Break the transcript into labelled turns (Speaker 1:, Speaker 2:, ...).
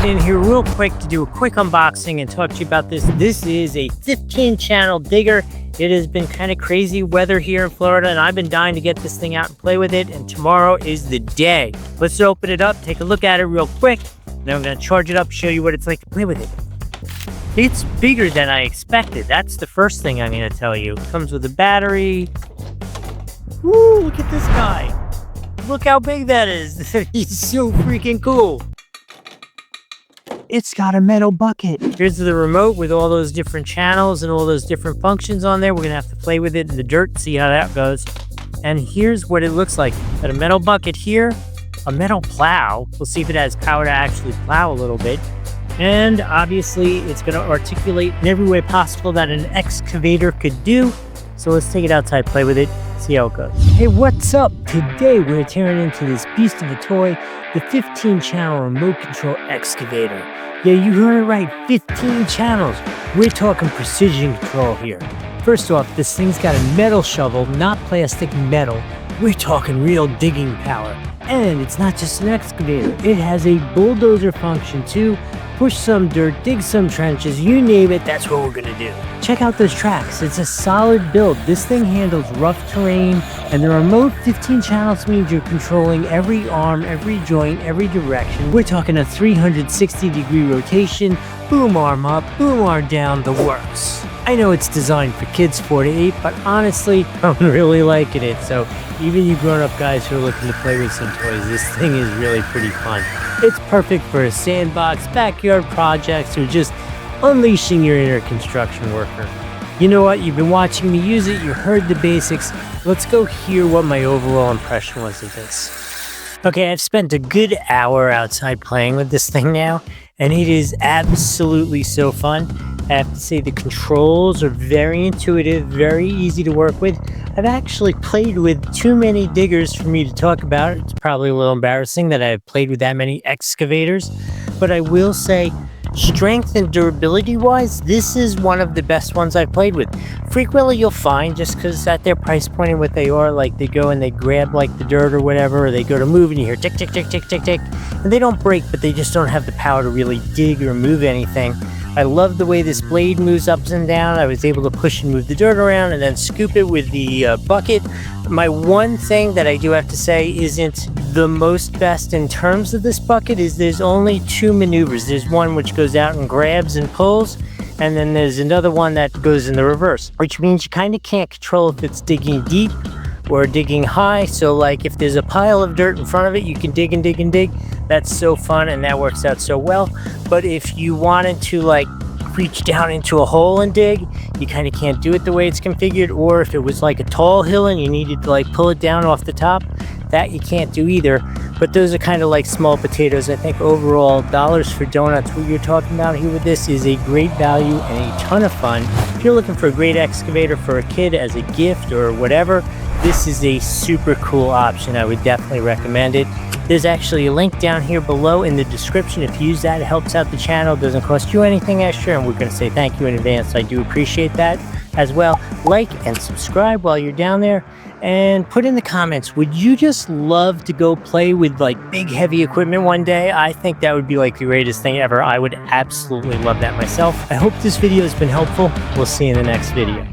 Speaker 1: popping in here real quick to do a quick unboxing and talk to you about this. This is a 15-channel digger. It has been kind of crazy weather here in Florida, and I've been dying to get this thing out and play with it, and tomorrow is the day. Let's open it up, take a look at it real quick, then I'm going to charge it up, show you what it's like to play with it. It's bigger than I expected. That's the first thing I'm going to tell you. It comes with a battery. Woo, look at this guy. Look how big that is. He's so freaking cool.
Speaker 2: It's got a metal bucket.
Speaker 1: Here's the remote with all those different channels and all those different functions on there. We're gonna have to play with it in the dirt, see how that goes. And here's what it looks like. Got a metal bucket here, a metal plow. We'll see if it has power to actually plow a little bit. And obviously it's gonna articulate in every way possible that an excavator could do. So let's take it outside, play with it, see how it goes. Hey, what's up? Today we're tearing into this beast of a toy, the 15-channel remote control excavator. Yeah, you heard it right, 15 channels. We're talking precision control here. First off, this thing's got a metal shovel, not plastic, metal. We're talking real digging power. And it's not just an excavator, it has a bulldozer function too. Push some dirt, dig some trenches, you name it, that's what we're gonna do. Check out those tracks, it's a solid build. This thing handles rough terrain, and the remote 15 channels means you're controlling every arm, every joint, every direction. We're talking a 360-degree rotation, boom arm up, boom arm down, the works. I know it's designed for kids 4 to 8, but honestly, I'm really liking it. So even you grown-up guys who are looking to play with some toys, this thing is really pretty fun. It's perfect for a sandbox, backyard projects, or just unleashing your inner construction worker. You know what? You've been watching me use it. You heard the basics. Let's go hear what my overall impression was of this. Okay, I've spent a good hour outside playing with this thing now, and it is absolutely so fun. I have to say the controls are very intuitive, very easy to work with. I've actually played with too many diggers for me to talk about. It's probably a little embarrassing that I've played with that many excavators, but I will say strength and durability wise, this is one of the best ones I've played with. Frequently you'll find, just because at their price point and what they are, like they go and they grab like the dirt or whatever, or they go to move and you hear tick, tick, tick, tick, tick, tick, and they don't break, but they just don't have the power to really dig or move anything. I love the way this blade moves up and down. I was able to push and move the dirt around and then scoop it with the bucket. My one thing that I do have to say isn't the most best in terms of this bucket is there's only 2 maneuvers. There's one which goes out and grabs and pulls, and then there's another one that goes in the reverse, which means you kind of can't control if it's digging deep or digging high. So like if there's a pile of dirt in front of it, you can dig and dig and dig. That's so fun, and that works out so well. But if you wanted to like reach down into a hole and dig, you kind of can't do it the way it's configured. Or if it was like a tall hill and you needed to like pull it down off the top, that you can't do either. But those are kind of like small potatoes. I think overall, dollars for donuts, what you're talking about here with this is a great value and a ton of fun. If you're looking for a great excavator for a kid as a gift or whatever, this is a super cool option. I would definitely recommend it. There's actually a link down here below in the description. If you use that, it helps out the channel. It doesn't cost you anything extra, and we're going to say thank you in advance. I do appreciate that as well. Like and subscribe while you're down there, and put in the comments, would you just love to go play with like big heavy equipment one day? I think that would be like the greatest thing ever. I would absolutely love that myself. I hope this video has been helpful. We'll see you in the next video.